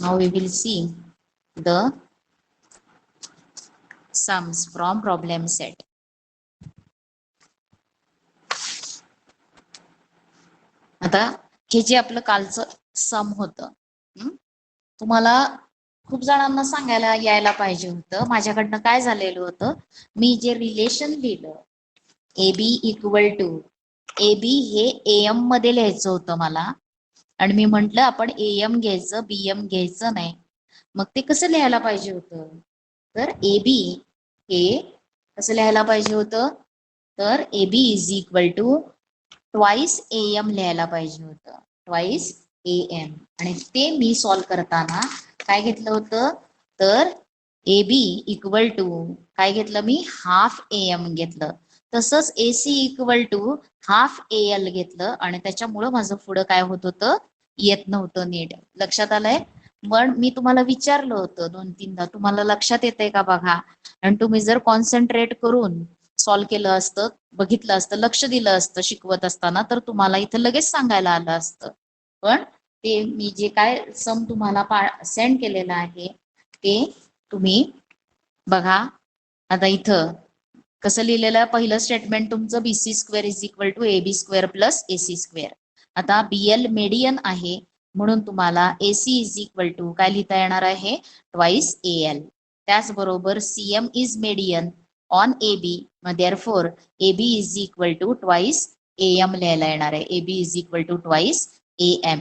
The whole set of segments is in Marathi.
Now we will see the sums from problem set. आता हे जे आपलं कालचं सम होतं, तुम्हाला खूप जणांना सांगायला यायला पाहिजे होतं. माझ्याकडनं काय झालेलं होतं, मी जे रिलेशन लिहिलं A B equal to A बी हे एम मध्ये लिहायचं होतं मला, आणि मी म्हंटल आपण एम घ्यायचं बीएम घ्यायचं नाही. मग ते कसं लिहायला पाहिजे होतं, तर ए बी हे कसं लिहायला पाहिजे होतं, तर A B is equal to twice M लिहायला पाहिजे होतं, ट्वाइस एम. आणि ते मी सॉल्व करताना काय घेतलं होतं, तर ए बी इक्वल टू काय घेतलं मी, हाफ एम घेतलं. तसंच A C equal to half L घेतलं, आणि त्याच्यामुळं माझं पुढं काय होत होतं, येत नव्हतं नीट. लक्षात आलंय? पण मी तुम्हाला विचारलं होतं 2-3दा, तुम्हाला लक्षात येतंय का बघा. आणि तुम्ही जर कॉन्सन्ट्रेट करून सॉल्व केलं असतं, बघितलं असतं, लक्ष दिलं असतं शिकवत असताना, तर तुम्हाला इथं लगेच सांगायला आलं असतं. पण ते मी जे काय सम तुम्हाला सेंड केलेलं आहे ते तुम्ही बघा. आता इथं कसं लिहिलेलं आहे, पहिलं स्टेटमेंट तुमचं BC square is equal to A B square plus AC square. आता बीएल मेडियन आहे, म्हणून तुम्हाला एसी इज इक्वल टू काय लिहिता येणार आहे, ट्वाइस एल. त्याचबरोबर CM is median on A B, मग therefore A B is equal to twice M लिहायला येणार आहे, A B is equal to twice M.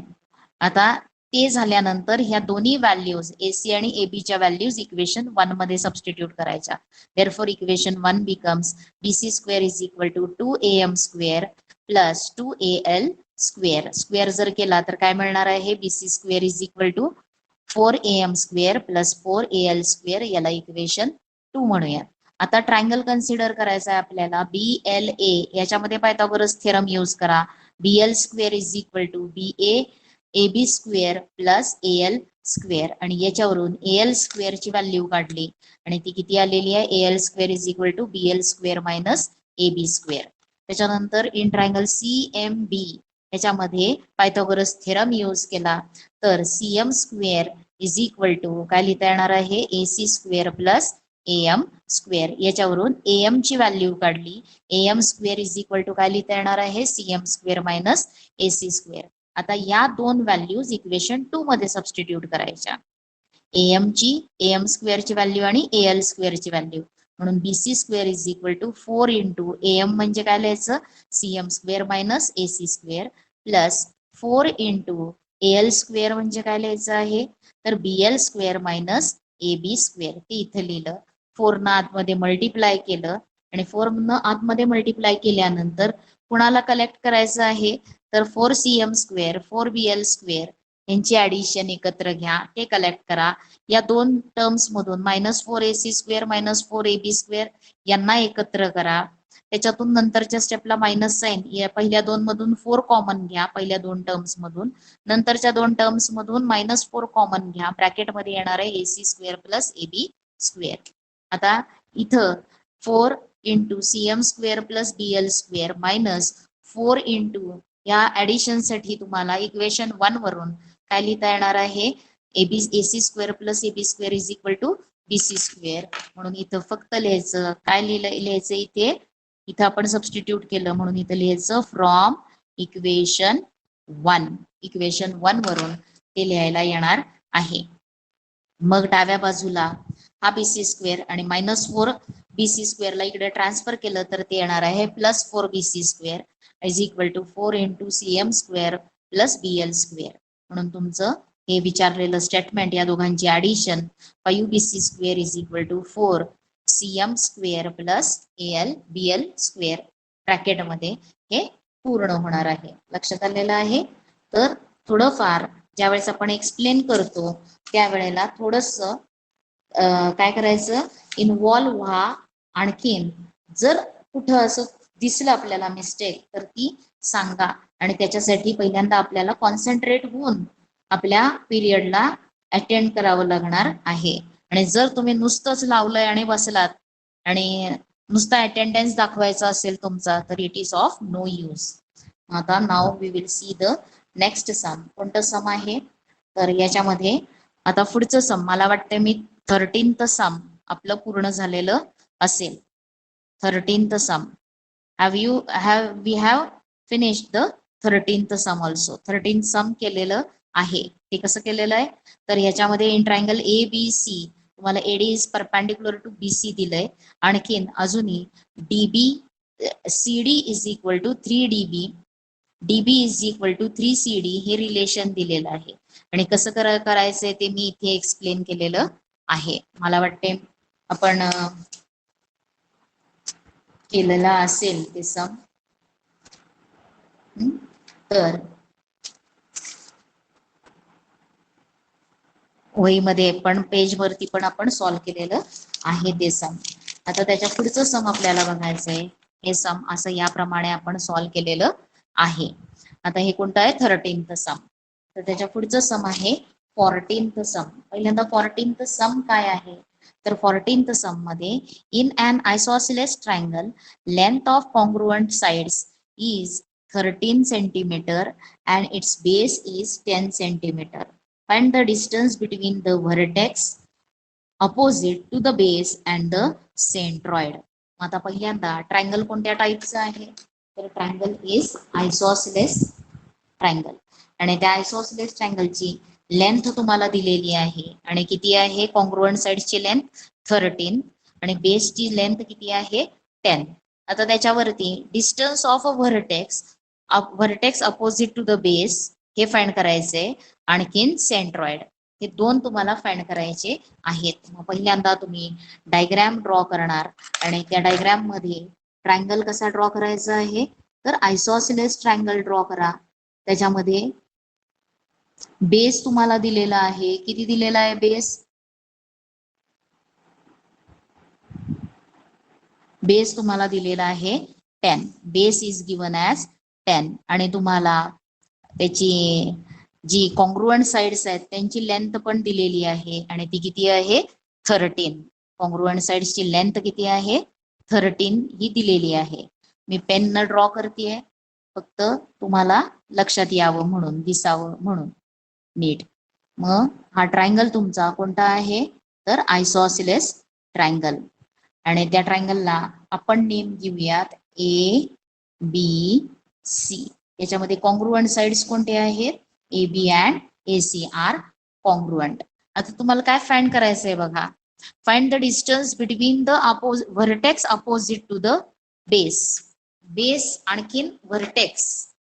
आता ते झाल्यानंतर ह्या दोन्ही व्हॅल्यूज एसी आणि एबीच्या व्हॅल्यूज इक्वेशन 1 मध्ये सबस्टिट्यूट करायच्या. Therefore equation 1 becomes BC square is equal to 2am square plus 2al square. Square जर केला तर काय मिळणार आहे, BC square is equal to 4am square plus 4al square, याला इक्वेशन 2 म्हणूया. आता ट्रायंगल कन्सिडर करायचा आहे आपल्याला, BLA, याच्यामध्ये पायथागोरस थेरम यूज करा. BL square is equal to BA AB square plus AL square, आणि याच्यावरून AL स्क्वेअर ची व्हॅल्यू काढली, आणि ती किती आलेली आहे, AL square is equal to BL square minus AB square. त्याच्यानंतर इन ट्रायंगल CMB याच्यामध्ये पायथागोरस थेरम यूज केला, तर CM square is equal to काय लिहिता येणार आहे, AC square plus AM square. याच्यावरून AM ची व्हॅल्यू काढली, AM square is equal to काय लिहिता येणार आहे, CM square minus AC square. आता या दोन व्हॅल्यूज इक्वेशन 2 मध्ये सबस्टिट्यूट करायच्या, एम ची एम स्क्वेअर ची व्हॅल्यू आणि एल स्क्वेअर ची व्हॅल्यू. म्हणून BC square is equal to 4 into M म्हणजे काय लिहायचं, CM square minus AC square plus 4 into L square म्हणजे काय लिहायचं आहे, तर BL square minus A B square. ते इथं लिहिलं. 4 न आतमध्ये मल्टिप्लाय केलं, आणि 4 न आतमध्ये मल्टिप्लाय केल्यानंतर कुणाला कलेक्ट करायचं आहे, तर 4cm स्क्वेअर 4bl स्क्वेअर यांची ऍडिशन एकत्र घ्या, ते कलेक्ट करा. या दोन टर्म्स मधून -4ac स्क्वेअर -4ab स्क्वेअर यांना एकत्र करा. त्याच्यातून नंतरच्या स्टेपला मायनस साइन, या पहिल्या दोन मधून 4 कॉमन घ्या, पहिल्या दोन टर्म्स मधून. नंतरच्या दोन टर्म्स मधून -4 कॉमन घ्या, ब्रॅकेट मध्ये येणार आहे ac square plus ab square. आता इथं 4 into CM square plus BL square minus 4 into या ऍडिशन साठी तुम्हाला इक्वेशन 1 वरून काय लिहिता येणार आहे, AC square plus AB square is equal to BC square. म्हणून इथं फक्त लिहायचं काय लिहायचं इथं आपण सबस्टिट्यूट केलं, म्हणून इथं लिहायचं फ्रॉम इक्वेशन 1. इक्वेशन 1 वरून ते लिहायला येणार आहे. मग डाव्या बाजूला हा BC स्क्वेअर आणि -4 BC स्क्वेअर ला इकडे ट्रान्सफर केलं तर ते येणार आहे plus 4 BC square is equal to 4 into CM square plus BL square. म्हणून तुमचं हे विचारलेलं स्टेटमेंट, या दोघांची addition 5 BC square is equal to 4 CM square plus AL BL square ब्रॅकेटमध्ये हे पूर्ण होणार आहे. लक्षात आलेलं आहे? तर थोडंफार ज्यावेळेस आपण एक्सप्लेन करतो त्यावेळेला थोडस काय करायचं, इन्व्हॉल्व व्हा. आणखीन जर कुठं असं दिसलं आपल्याला मिस्टेक, तर ती सांगा, आणि त्याच्यासाठी पहिल्यांदा आपल्याला कॉन्सन्ट्रेट होऊन आपल्या पिरियडला अटेंड करावं लागणार आहे. आणि जर तुम्ही नुसतंच लावलंय आणि बसलात आणि नुसता अटेंडन्स दाखवायचा असेल तुमचा, तर it is of no use. आता now we will see the next sum. कोणतं सम आहे, तर याच्यामध्ये आता पुढचं सम मला वाटतं मी 13th सम आपलं पूर्ण झालेलं असेल. 13th sum we have finished the 13th sum also. 13th sum केलेलं आहे. ते कसं केलेलं आहे तर ह्याच्यामध्ये इन ट्रायंगल ABC तुम्हाला AD is perpendicular to BC दिलंय. आणखीन अजूनही DB CD is equal to 3DB DB is equal to 3CD हे रिलेशन दिलेलं आहे. आणि कसं करायचंय ते मी इथे एक्सप्लेन केलेलं आहे. मला वाटते आपण केलेला असेल ते सम. तर वहीमध्ये पण पेजवरती पण आपण सॉल्व्ह केलेलं आहे ते सम. आता त्याच्या पुढचं सम आपल्याला बघायचंय. हे सम असं याप्रमाणे आपण सॉल्व्ह केलेलं आहे. आता हे कोणतं आहे 13th सम. तर त्याच्या पुढचं सम आहे 14th सम. पहिल्यांदा 14th सम काय आहे तर 14th सम मध्ये in an isosceles triangle length of congruent sides is 13 centimeter and its base is 10 centimeter. Find the distance between the vertex opposite to the base and the centroid. आता पहिल्यांदा ट्रायंगल कोणत्या टाईपचा आहे तर ट्रायंगल इज आयसोसेलेस ट्रायंगल. आणि त्या आयसोसेलेस ट्रायंगलची लेंथ तुम्हाला दिलेली आहे. आणि किती आहे कॉन्ग्रुएंट साइडची लेंथ 13 आणि बेसची लेंथ किती आहे 10. आता त्याच्यावरती distance of a vertex opposite to the base हे फाइंड करायचंय. आणखीन सेंट्रॉइड हे दोन तुम्हाला फाइंड करायचे आहेत. मग पहिल्यांदा तुम्ही डायग्राम ड्रॉ करणार आणि त्या डायग्राम मध्ये ट्रायंगल कसा ड्रॉ करायचा आहे तर आयसोसेलेस ट्रायंगल ड्रॉ करा. त्याच्यामध्ये बेस तुम्हाला दिलेला आहे. किती दिलेला आहे बेस तुम्हाला दिलेला आहे 10. Base is given as 10. आणि तुम्हाला त्याची जी कॉन्ग्रुएंट साइड्स आहेत त्यांची लेंथ पण दिलेली आहे आणि ती किती आहे 13. कॉन्ग्रुएंट साइड्सची लेंथ किती आहे 13 ही दिलेली आहे. मी पेन न ड्रॉ करतेय फक्त तुम्हाला लक्षात यावं म्हणून दिसावं म्हणून नीट. मग हा ट्रायंगल तुमचा कोणता आहे तर आयसोसेलेस ट्रायंगल. आणि त्या ट्रायंगलला आपण नेम घेऊयात ABC. याच्यामध्ये कॉन्ग्रुएंट साइड्स कोणते आहेत AB and AC are congruent. आता तुम्हाला काय फाइंड करायचंय बघा. Find the distance between the vertex opposite to the base. Base आणखीन व्हर्टेक्स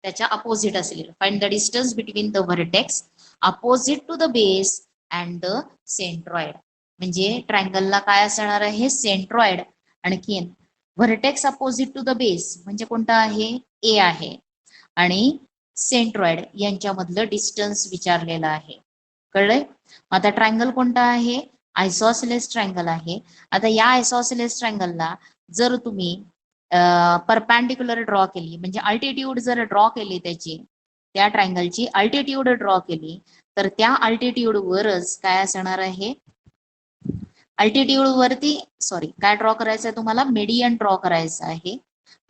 त्याच्या अपोजिट असलेलं. Find the distance between the vertex opposite to the base and the centroid. म्हणजे ट्रायंगलला काय असणार आहे सेंट्रॉइड. आणखीन vertex opposite to the base म्हणजे कोणता आहे ए आहे. आणि सेंट्रॉइड यांच्यामधलं डिस्टन्स विचारलेलं आहे. कळलंय. आता ट्रायंगल कोणता आहे आयसोसेलेस ट्रायंगल आहे. आता या आयसोसेलेस ट्रायंगलला जर तुम्ही परपेंडिक्युलर ड्रॉ केली म्हणजे अल्टिट्यूड जर ड्रॉ केली त्याची त्या ट्रायंगलची अल्टिट्यूड ड्रॉ केली तर त्या अल्टिट्यूड वरच काय असणार आहे अल्टिट्यूड वरती काय ड्रॉ करायचं आहे तुम्हाला मेडियन ड्रॉ करायचं आहे.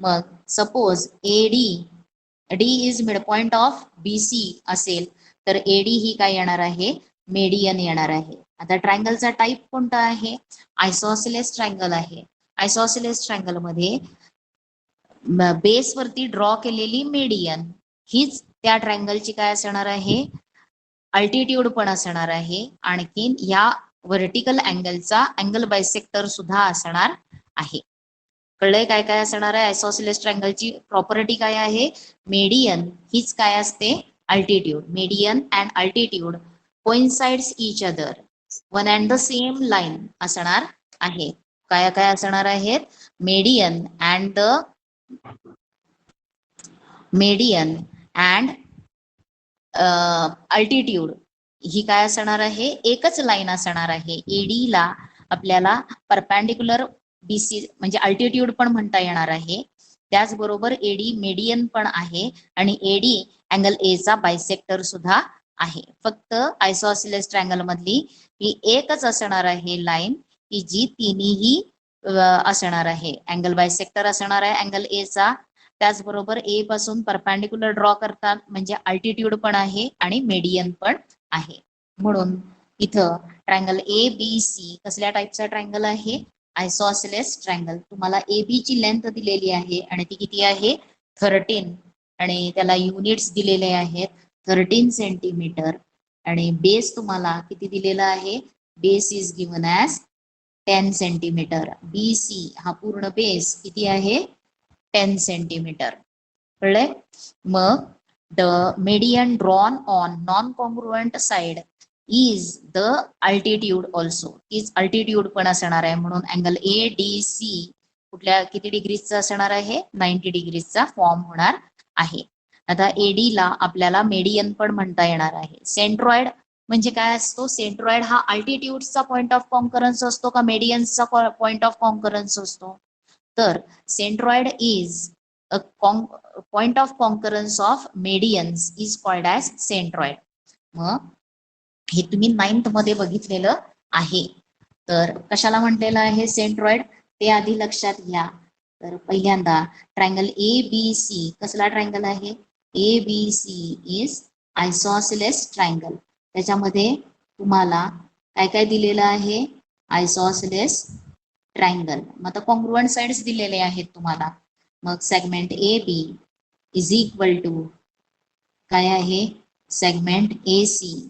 मग suppose D is mid point of BC असेल तर AD ही काय येणार आहे मेडियन येणार आहे. आता ट्रायंगलचा टाईप कोणता आहे आयसोसेलेस ट्रायंगल आहे. आयसोसेलेस ट्रायंगल मध्ये बेस वरती ड्रॉ केलेली मेडियन हीच त्या ट्रायंगलची काय असणार आहे अल्टिट्यूड पण असणार आहे. आणखीन या व्हर्टिकल अँगलचा अँगल बायसेक्टर सुद्धा असणार आहे. कळलंय काय काय असणार आहे आयसोसेलेस ट्रायंगलची प्रॉपर्टी काय आहे मेडियन हीच काय असते altitude. Median and altitude coincides each other one and the same line असणार आहे. काय काय असणार आहेत मेडियन अँड अल्टिट्यूड ही काय असणार आहे एकच लाईन असणार आहे. AD ला आपल्याला परपेंडिक्युलर BC म्हणजे अल्टिट्यूड पण म्हणता येणार आहे. त्याचबरोबर AD मेडियन पण आहे आणि AD अँगल A चा बायसेक्टर सुद्धा आहे. फक्त आयसोसेलेस ट्रायंगल मधली ही एकच असणार आहे लाईन की जी तिन्ही असणार आहे. अँगल बायसेक्टर असणार आहे अँगल A चा. त्याचबरोबर A पासून परपेंडिक्युलर ड्रॉ करतात म्हणजे अल्टिट्यूड पण आहे आणि मेडियन पण आहे. म्हणून इथं ट्रायंगल ए बी सी कसल्या टाईपचा ट्रायंगल आहे, आयसोसेलेस ट्रायंगल. तुम्हाला ए बी ची लेंथ दिलेली आहे आणि ती किती आहे 13 आणि त्याला युनिट्स दिलेले आहेत 13 सेंटीमीटर आणि बेस तुम्हाला किती दिलेला आहे, base is given as 10 centimeter. B C हा पूर्ण बेस किती आहे 10 सेंटीमीटर. कळलंय. मग the median drawn on non congruent side is the altitude also. तीच अल्टिट्यूड पण असणार आहे म्हणून अँगल ए डी सी कुठल्या किती डिग्रीजचा असणार आहे 90 डिग्रीजचा फॉर्म होणार आहे. आता एडी ला आपल्याला मेडियन पण म्हणता येणार आहे. सेंट्रॉइड म्हणजे काय असतो, सेंट्रॉइड हा अल्टिट्यूडचा पॉइंट ऑफ कॉन्करन्स असतो का मेडियन्सचा पॉइंट ऑफ कॉन्करन्स असतो, तर centroid is a point of concurrence of medians is called as centroid. मग हे तुम्ही 9th मध्ये बघितलेलं आहे. तर कशाला म्हटलेलं आहे सेंट्रॉइड ते आधी लक्षात घ्या. तर पहिल्यांदा ट्रायंगल ए बी सी कसला ट्रायंगल आहे, A B C is isosceles triangle. त्याच्यामध्ये तुम्हाला काय काय दिलेलं आहे, आयसोसेलेस ट्रायंगल. मग आता कॉन्ग्रुएंट साइड्स दिलेले आहेत तुम्हाला. मग segment A B is equal to काय आहे, segment A C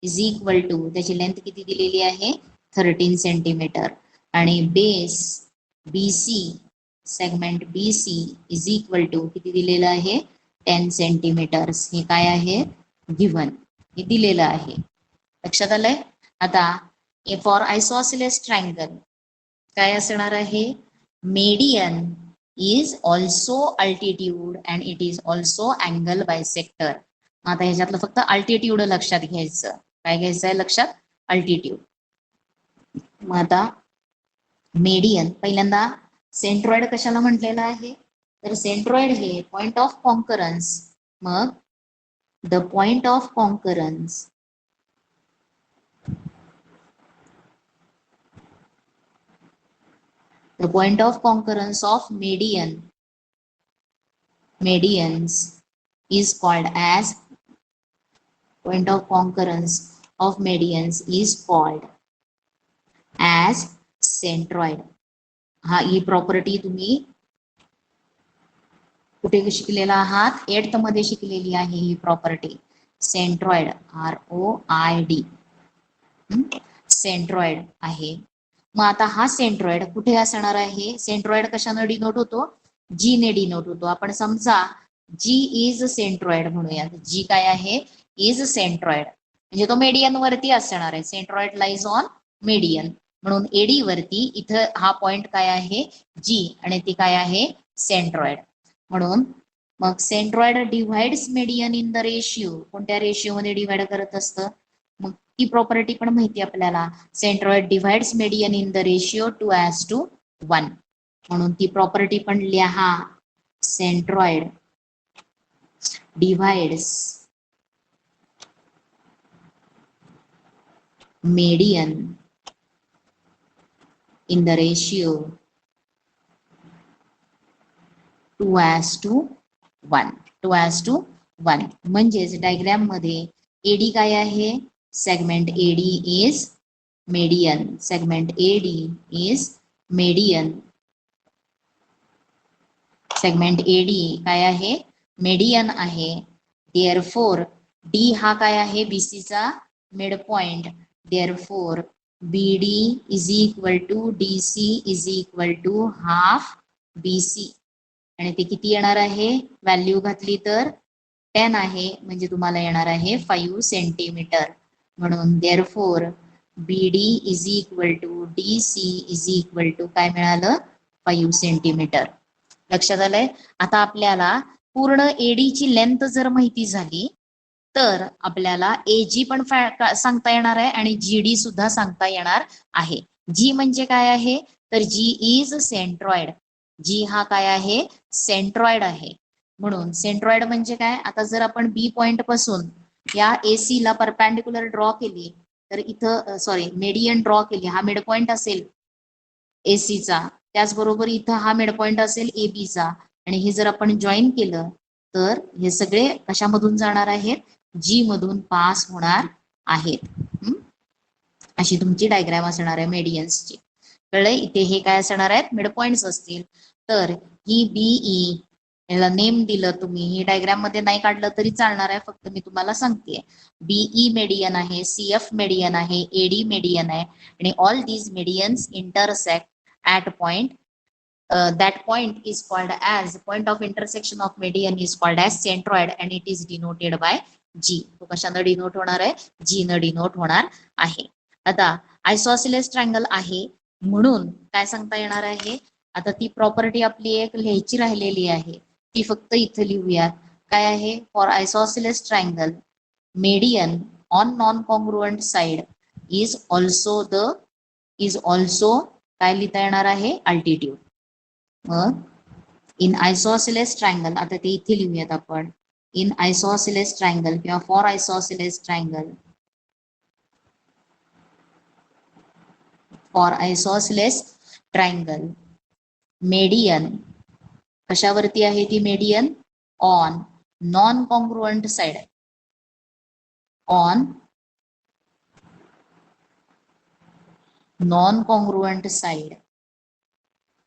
is equal to त्याची लेंथ किती दिलेली आहे 13 सेंटीमीटर आणि base B C segment B C is equal to किती दिलेलं आहे 10 सेंटीमीटर्स. हे काय आहे गिव्हन, हे दिलेलं आहे. लक्षात आलंय. आता फॉर आयसोसेलेस ट्रायंगल काय असणार आहे, median is also altitude and it is also angle bisector. आता ह्याच्यातलं फक्त अल्टिट्यूड लक्षात घ्यायचं. काय घ्यायचं आहे लक्षात, अल्टिट्यूड. मग आता मेडियन पहिल्यांदा सेंट्रॉइड कशाला म्हटलेलं आहे, तर सेंट्रॉइड हे पॉइंट ऑफ कॉन्करन्स. मग the point of concurrence the point of concurrence of medians is called as point of concurrence of medians is called as centroid. हा ही प्रॉपर्टी तुम्ही कुठे शिकलेला आहात, 8th मध्ये शिकलेली आहे ही प्रॉपर्टी. सेंट्रॉइड ROID सेंट्रॉइड आहे. मग आता हा सेंट्रॉइड कुठे असणार आहे, सेंट्रॉइड कशाने डिनोट होतो, जी ने डिनोट होतो. आपण समजा जी इज सेंट्रॉइड म्हणूयात. जी काय आहे, इज सेंट्रॉइड म्हणजे तो मेडियन वरती असणार आहे. सेंट्रॉइड लाईज ऑन मेडियन म्हणून एडी वरती इथं हा पॉइंट काय आहे जी आणि ती काय आहे सेंट्रॉइड म्हणून. मग centroid divides median in the ratio. कोणत्या रेशिओ मध्ये डिव्हाइड करत असतं, मग ती प्रॉपर्टी पण माहिती आपल्याला. Centroid divides median in the ratio 2:1 म्हणून ती प्रॉपर्टी पण लिहा. Centroid divides median in the ratio 2:1 2:1 म्हणजेच डायग्राम मध्ये एडी काय आहे, segment AD is median. Segment AD is median. Segment AD काय आहे मेडियन आहे. देअरफोर डी हा काय आहे बीसीचा mid point. Therefore BD is equal to DC is equal to half BC आणि ते किती येणार आहे, व्हॅल्यू घातली तर 10 आहे म्हणजे तुम्हाला येणार आहे 5 सेंटीमीटर. म्हणून therefore BD is equal to DC is equal to काय मिळालं 5 सेंटीमीटर. लक्षात आलंय. आता आपल्याला पूर्ण एडीची लेंथ जर माहिती झाली तर आपल्याला एजी पण सांगता येणार आहे आणि जीडी सुद्धा सांगता येणार आहे. जी म्हणजे काय आहे, तर जी इज सेंट्रॉइड. जी हा काय आहे सेंट्रॉइड आहे. म्हणून सेंट्रॉइड म्हणजे काय, आता जर आपण बी पॉइंट पासून या एसी ला परपॅन्डिक्युलर ड्रॉ केली तर इथं मेडियन ड्रॉ केली, हा मिड पॉइंट असेल एसीचा. त्याचबरोबर इथं हा मिड पॉइंट असेल एबीचा आणि हे जर आपण जॉईन केलं तर हे सगळे कशामधून जाणार आहेत, जी मधून पास होणार आहेत. अशी तुमची डायग्राम असणार आहे मेडियन्सची. कळलंय? इथे हे काय असणार आहेत? मिड पॉइंट्स असतील. तर ही बीई याला नेम दिलं तुम्ही, ही डायग्राम मध्ये नाही काढलं तरी चालणार आहे, फक्त मी तुम्हाला सांगतेय. बीई मेडियन आहे, सीएफ मेडियन आहे, एडी मेडियन आहे, आणि all these medians intersect at point. That point is called as point of intersection of median is called as centroid and it is denoted by G. तो कशाने डिनोट होणार आहे? G न डिनोट होणार आहे. आता आयसोसिलेस ट्रायंगल आहे म्हणून काय सांगता येणार आहे? आता ती प्रॉपर्टी आपली एक लिहायची राहिलेली आहे, ती फक्त इथे लिहूया. काय आहे? For isosceles triangle median on non-congruent side is also काय लिहिता येणार आहे? अल्टिट्यूड. मग इन आयसोसिलेस ट्रायंगल, आता ते इथे लिहूयात आपण. इन आयसोसिलेस ट्रायंगल किंवा for isosceles triangle, for isosceles triangle median कशावरती आहे? ती median on non congruent side, on non congruent side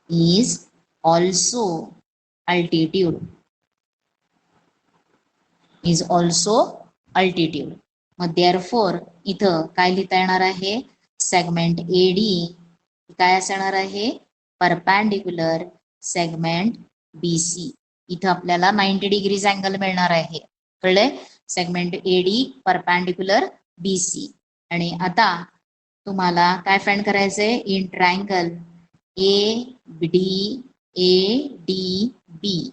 is also altitude, is also altitude. मग therefore इथं काय लिहिता येणार आहे? सेगमेंट एडी काय असणार आहे? Perpendicular segment BC. इथं आपल्याला 90 डिग्रीज अँगल मिळणार आहे. कळले? Segment AD perpendicular BC. आणि आता तुम्हाला काय फाइंड करायचंय? In triangle A D B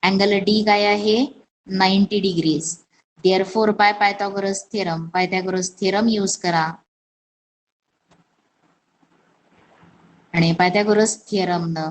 angle D काय आहे? 90 degrees. Therefore by Pythagoras theorem use करा. आणि पायथागोरस थिअरम न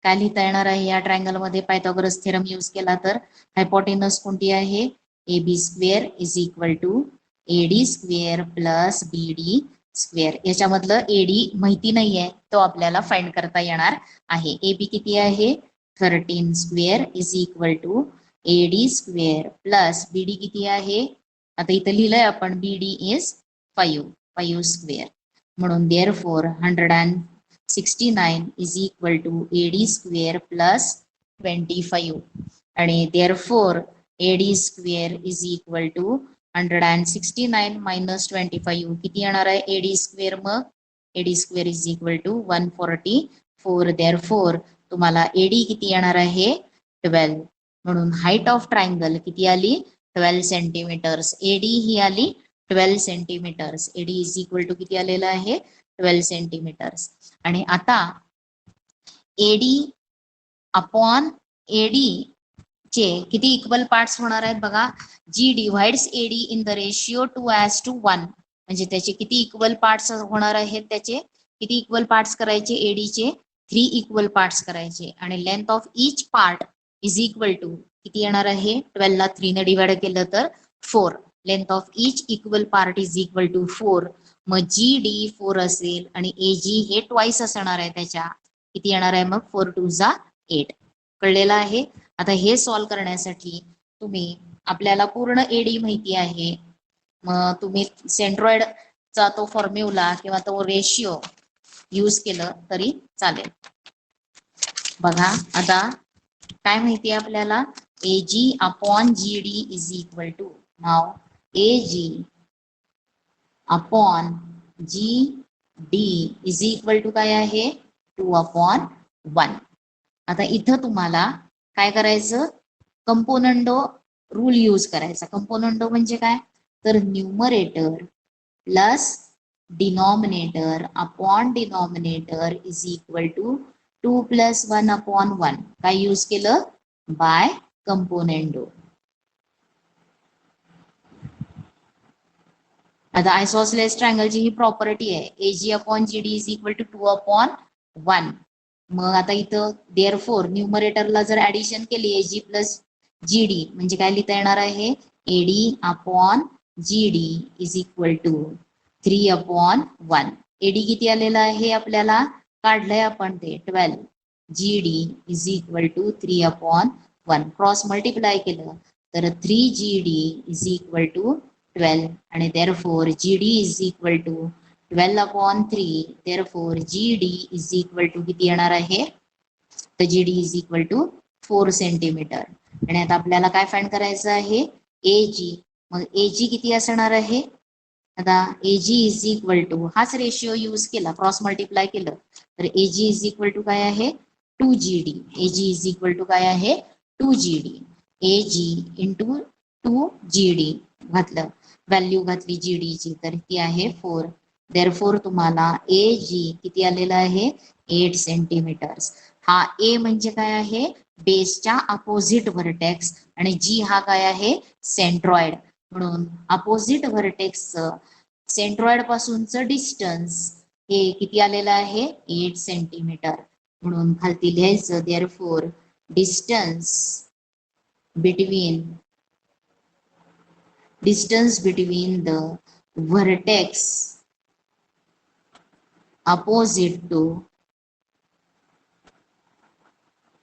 काय लिहिता येणार आहे? या ट्रायंगल मध्ये पायथागोरस थिअरम यूज केला तर हायपोटेनस कोणती आहे? A B square is equal to AD square plus BD square. याच्यामधलं एडी माहिती नाहीये, तो आपल्याला फाइंड करता येणार आहे. एबी किती आहे? 13 square is equal to AD square plus BD किती आहे? आता इथं लिहिलंय आपण बीडी इज 5 स्क्वेअर. म्हणून therefore 169 is equal to AD square plus 25. आणि therefore AD square is equal to 169 minus 25 किती येणार आहे? AD square. मग AD square is equal to 144. Therefore तुम्हाला एडी किती येणार आहे? 12. म्हणून हाईट ऑफ ट्रायंगल किती आली? 12 सेंटीमीटर्स. एडी ही आली 12 centimeters. AD is equal to किती आलेलं आहे? 12 सेंटीमीटर्स. आणि आता एडी अपॉन एडी चे किती इक्वल पार्ट्स होणार आहेत बघा. जी डिव्हाइड्स एडी इन द रेशियो 2:1 म्हणजे त्याचे किती इक्वल पार्ट्स होणार आहेत? त्याचे किती इक्वल पार्ट्स करायचे? एडीचे 3 इक्वल पार्ट्स करायचे. आणि length of each part is equal to किती येणार आहे? 12 ला 3 ने डिवाइड केलं तर 4. Length of each equal part is equal to 4. मग जी डी 4 असेल आणि ए जी हे ट्वाइस असणार आहे त्याच्या. किती येणार आहे मग? 4 2 जा 8. कळलेलं आहे? आता हे सॉल्व करण्यासाठी तुम्ही आपल्याला पूर्ण एडी माहिती आहे, मग तुम्ही सेंट्रॉइडचा तो फॉर्म्युला किंवा तो रेशिओ यूज केलं तरी चालेल. बघा आता काय माहिती आहे आपल्याला? A G upon G D is equal to, now A G upon G D is equal to काय आहे? 2/1. आता इथं तुम्हाला काय करायचं? कंपोनंडो रूल यूज करायचा. कंपोनंडो म्हणजे काय? तर numerator plus denominator upon denominator is equal to 2 + 1/1. काय यूज केलं? By componendo. आता आयसोसिलेस ट्रायंगलची ही प्रॉपर्टी आहे, AG upon G D is equal to 2/1. मग आता इथं देअरफोर न्यूमरेटरला जर ऍडिशन केली एजी प्लस जी डी म्हणजे काय लिहिता येणार आहे? AD upon G D is equal to 3/1. AD किती आलेलं आहे? आपल्याला काढलंय आपण ते 12. G D is equal to 3/1. Cross multiply केलं तर 3 G D is equal to 12. आणि therefore G D is equal to 12/3 therefore GD is equal to किती येणार आहे, तर GD is equal to 4 centimetre. आणि आता आपल्याला काय फाइंड करायचं आहे, AG. मग AG किती असणार आहे, आता AG इज इक्वल टू हाच रेशिओ यूज केला, क्रॉस मल्टिप्लाय केलं तर AG इज इक्वल टू काय आहे 2GD. AG is equal to काय आहे 2GD. AG इंटू 2GD घातलं, व्हॅल्यू घातली GD ची तर ती आहे 4. देअरफोर तुम्हाला AG किती आलेला आहे 8 सेंटीमीटर्स. हा A म्हणजे काय आहे बेसच्या अपोजिट व्हर्टेक्स आणि G हा काय आहे सेंट्रॉइड. म्हणून अपोजिट व्हर्टेक्सचं सेंट्रॉइड पासूनचं डिस्टन्स हे किती आलेलं आहे 8 सेंटीमीटर. म्हणून खालती लिहायचं therefore distance between the vertex opposite to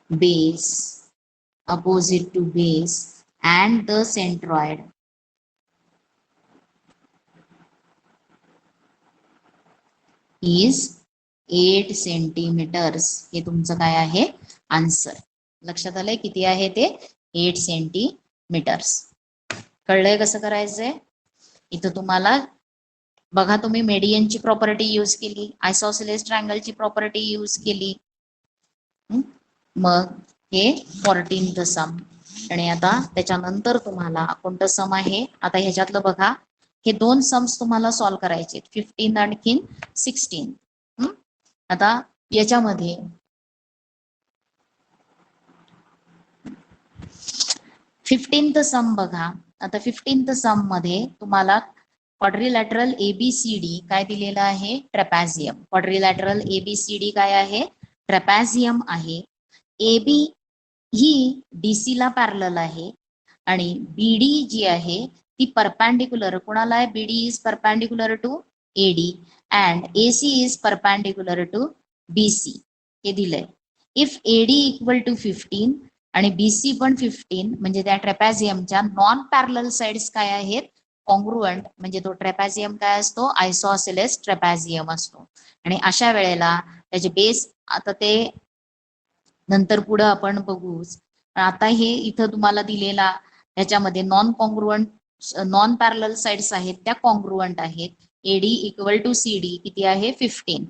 base and the centroid is 8 centimetres. हे तुमचं काय आहे आन्सर. लक्षात आलंय किती आहे ते 8 सेंटीमीटर्स. कळलंय कसं करायचंय. इथं तुम्हाला बघा तुम्ही मेडियनची प्रॉपर्टी यूज केली, आयसोसेलेस ट्रायंगलची प्रॉपर्टी यूज केली, मग हे 14th सम. आणि आता त्याच्यानंतर तुम्हाला कोणतं सम आहे, आता ह्याच्यातलं बघा हे दोन सम्स तुम्हाला सॉल्व्ह करायचे 15 आणखीन 16. आता याच्यामध्ये 15th सम बघा. आता 15th सम मध्ये तुम्हाला क्वाड्रिलॅटरल ABCD काय दिलेलं आहे ट्रॅपॅझियम. क्वाड्रिलॅटरल ABCD काय आहे ट्रॅपॅझियम आहे. AB ही DC ला पॅरलल आहे आणि BD जी आहे ती परपॅन्डिक्युलर कोणाला आहे, BD is perpendicular to AD and AC is perpendicular to BC. हे दिलंय. इफ AD इक्वल टू 15 आणि BC पण 15 म्हणजे त्या ट्रॅपॅझियमच्या नॉन पॅरलल साइड्स काय आहेत कॉन्ग्रुएंट, म्हणजे तो ट्रॅपॅझियम काय असतो आयसोसेलेस ट्रॅपॅझियम असतो. आणि अशा वेळेला त्याचे बेस आता ते नंतर पुढे आपण बघूच. आता हे इथं तुम्हाला दिलेला ह्याच्यामध्ये नॉन पॅरलल साइड्स आहेत त्या कॉन्ग्रुएंट आहेत. AD इक्वल टू CD किती आहे 15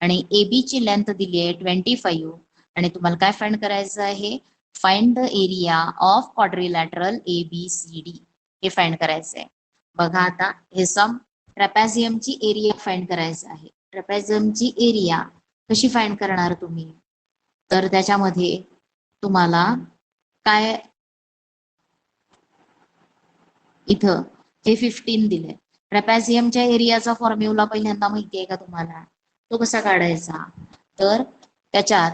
आणि AB ची लेंथ दिली आहे 25 आणि तुम्हाला काय फाइंड करायचं आहे find the area of quadrilateral ABCD. हे फाइंड करायचं आहे. बघा आता हे सम ट्रॅपॅझियमची एरिया फाइंड करायचं आहे. ट्रॅपॅझियमची एरिया कशी फाइंड करणार तुम्ही, तर त्याच्यामध्ये तुम्हाला काय इथं हे 15 दिले. ट्रॅपॅझियमच्या एरियाचा फॉर्म्युला पहिल्यांदा माहिती आहे का तुम्हाला, तो कसा काढायचा, तर त्याच्यात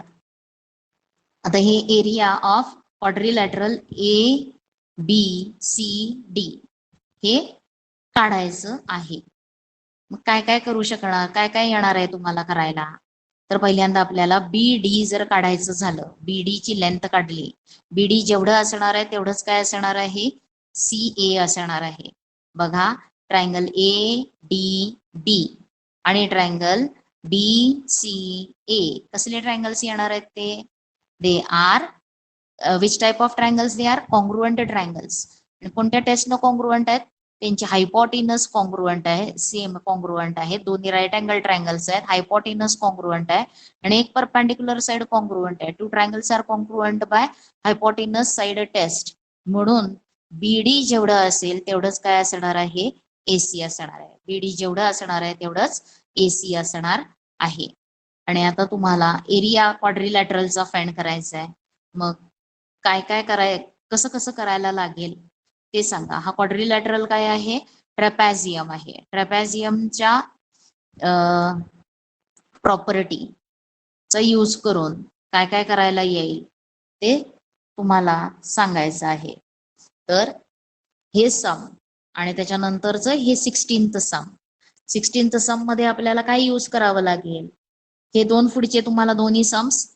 आता हे एरिया ऑफ क्वाड्रिलॅटरल ABCD हे काढायचं आहे. मग काय काय करू शकणार, काय काय येणार आहे तुम्हाला करायला, तर पहिल्यांदा आपल्याला BD जर काढायचं झालं, BD ची लेंथ काढली, BD जेवढं असणार आहे तेवढंच काय असणार आहे CA असणार आहे. बघा ट्रायंगल ADB आणि ट्रायंगल BCA कसले ट्रायंगल्स येणार आहेत ते, they are which type of triangles, they are congruent triangles. कोणत्या टेस्टनं कॉन्ग्रुएंट आहेत, त्यांची हायपोटिनस कॉन्ग्रुएंट आहे, सेम कॉन्ग्रुएंट आहे. दोन्ही राईट अँगल ट्रायंगल्स आहेत, हायपोटिनस कॉन्ग्रुएंट आहे आणि एक परपेंडिक्युलर साइड कॉन्ग्रुएंट आहे. Two triangles are congruent by hypotenuse side test. म्हणून BD जेवढं असेल तेवढंच काय असणार आहे AC असणार आहे. BD जेवढं असणार आहे तेवढंच AC असणार आहे. आणि आता तुम्हाला एरिया क्वाड्रिलॅटरलचा फाइंड करायचा आहे. मग काय काय कसं कसं करायला लागेल ते सांगा. हा क्वाड्रिलॅटरल काय आहे ट्रॅपॅझियम आहे. ट्रॅपॅझियमच्या प्रॉपर्टीचा यूज करून काय काय करायला येईल ते तुम्हाला सांगायचं आहे. तर हे सम आणि त्याच्यानंतरच हे 16th सम. 16th सम मध्ये आपल्याला काय यूज करावं लागेल, हे दोन पुढचे तुम्हाला दोन्ही सम्स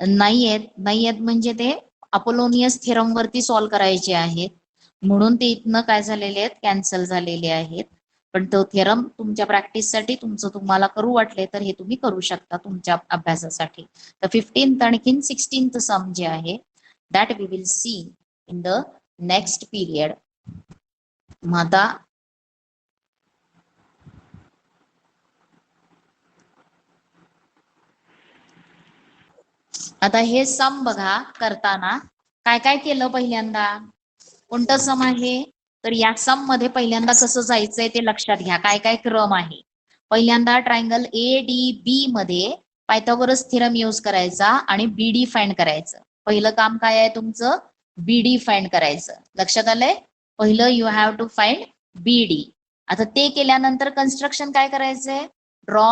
नाही आहेत म्हणजे ते अपोलोनियस थेरम वरती सॉल्व्ह करायचे आहेत म्हणून ते इथनं काय झालेले आहेत कॅन्सल झालेले आहेत. पण तो थेरम तुमच्या प्रॅक्टिससाठी तुम्हाला करू वाटले तर हे तुम्ही करू शकता तुमच्या अभ्यासासाठी. तर 15th आणखीन 16th सम जे आहे that we will see in the next period. मग आता हे सम बघा करताना काय काय केलं पहिल्यांदा. कोणतं सम आहे तर या सम मध्ये पहिल्यांदा कसं जायचंय ते लक्षात घ्या. काय काय क्रम आहे. पहिल्यांदा ट्रायंगल ADB मध्ये पायथागोरस थेरम यूज करायचा आणि BD फाइंड करायचं. पहिलं काम काय आहे तुमचं BD फाइंड करायचं. लक्षात आलंय. पहिलं you have to find BD. आता ते केल्यानंतर कन्स्ट्रक्शन काय करायचंय. Draw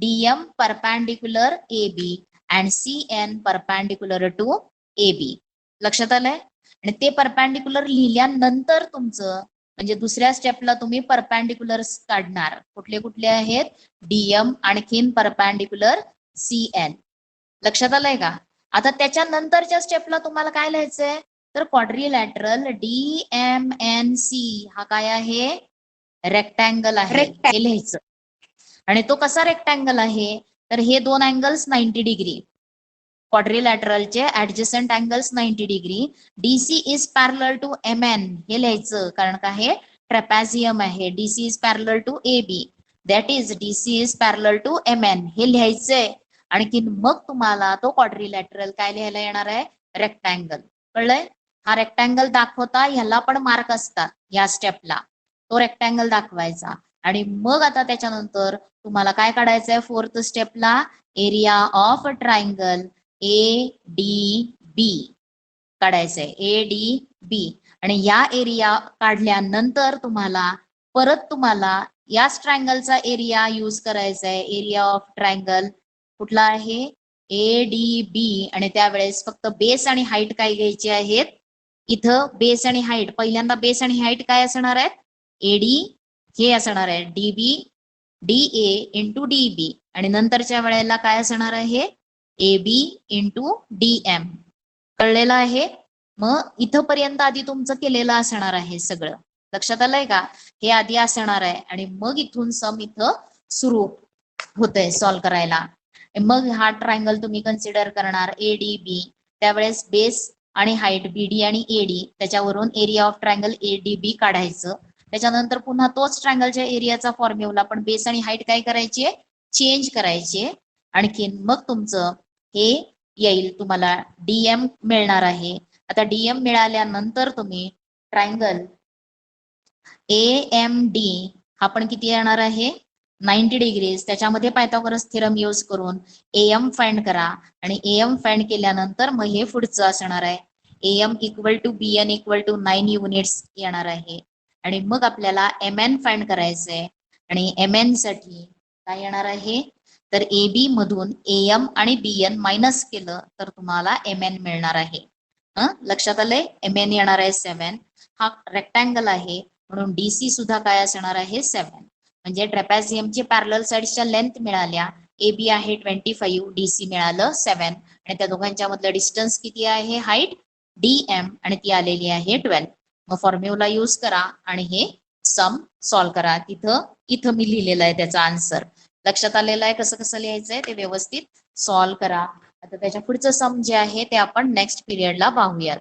DM perpendicular AB and CN perpendicular to AB. लक्षात आलंय. आणि ते परपॅन्डिक्युलर लिहिल्यानंतर तुमचं म्हणजे दुसऱ्या स्टेपला तुम्ही परपॅन्डिक्युलर्स काढणार. कुठले कुठले आहेत DM आणखीन परपॅन्डिक्युलर CN. लक्षात आलंय का. आता त्याच्यानंतरच्या स्टेपला तुम्हाला काय लिहायचंय तर क्वाड्रिलॅटरल DMNC हा काय आहे रेक्टँगल आहे हे लिहायचं. आणि तो कसा रेक्टँगल आहे तर हे दोन अँगल्स 90 डिग्री. क्वाड्रिलॅटरलचे adjacent angles 90 degree. DC is parallel to MN हे लिहायचं कारण का हे ट्रॅपॅझियम आहे. DC is parallel to AB that is DC is parallel to MN हे लिहायचंय. आणखी मग तुम्हाला तो क्वाड्रिलॅटरल काय लिहायला येणार आहे रेक्टँगल. कळलंय. हा रेक्टँगल दाखवता ह्याला पण मार्क असतात या स्टेपला. तो रेक्टँगल दाखवायचा. आणि मग आता त्याच्यानंतर तुम्हाला काय काढायचंय फोर्थ स्टेपला एरिया ऑफ ट्रायंगल ADB काढायचंय ADB. आणि या एरिया काढल्यानंतर तुम्हाला परत याच ट्रायंगलचा एरिया यूज करायचा आहे. एरिया ऑफ ट्रायंगल कुठला आहे ADB. आणि त्यावेळेस फक्त बेस आणि हाईट काय घ्यायची आहेत. इथं बेस आणि हाईट पहिल्यांदा बेस आणि हाईट काय असणार आहेत AD हे असणार आहे DB DA इंटू DB. आणि नंतरच्या वेळेला काय असणार आहे AB इंटू DM. कळलेलं आहे. मग इथंपर्यंत आधी तुमचं केलेलं असणार आहे सगळं. लक्षात आलंय का. हे आधी असणार आहे आणि मग इथून सम इथं सुरू होतंय सॉल्व्ह करायला. मग हा ट्रायंगल तुम्ही कन्सिडर करणार ADB. त्यावेळेस बेस आणि हाईट BD आणि AD त्याच्यावरून एरिया ऑफ ट्रायंगल ADB काढायचं. त्याच्यानंतर पुन्हा तोच ट्रायंगलच्या एरियाचा फॉर्म्युला पण बेस आणि हाईट काय करायची चेंज करायचे. आणखीन मग तुमचं हे येईल तुम्हाला DM मिळणार आहे. आता DM मिळाल्यानंतर तुम्ही ट्रायंगल AMD हा पण किती येणार आहे 90 डिग्रीज. त्याच्यामध्ये पायथागोरस थेरम यूज करून AM फाइंड करा. आणि AM फाइंड केल्यानंतर मग हे पुढचं असणार आहे AM equal to BN equal to 9 units येणार आहे. आणि मग आपल्याला MN फाइंड करायचंय. आणि MN साठी काय येणार आहे तर AB मधून AM आणि BN मायनस केलं तर तुम्हाला MN मिळणार आहे. लक्षात आलंय. MN येणार आहे 7. हा रेक्टँगल आहे म्हणून DC सुद्धा काय असणार आहे 7. म्हणजे ट्रॅपॅझियमची पॅरलल साइड्सच्या लेंथ मिळाल्या. AB आहे 25 DC मिळालं 7. आणि त्या दोघांच्या मधलं डिस्टन्स किती आहे हाईट DM आणि ती आलेली आहे 12. मग फॉर्म्युला यूज करा आणि हे सम सॉल्व्ह करा. इथं मी लिहिलेलं आहे त्याचा आन्सर. लक्षात आलेलं आहे कसं कसं लिहायचंय ते व्यवस्थित सॉल्व्ह करा. आता त्याच्या पुढचं सम जे आहे ते आपण नेक्स्ट पिरियडला पाहूयात.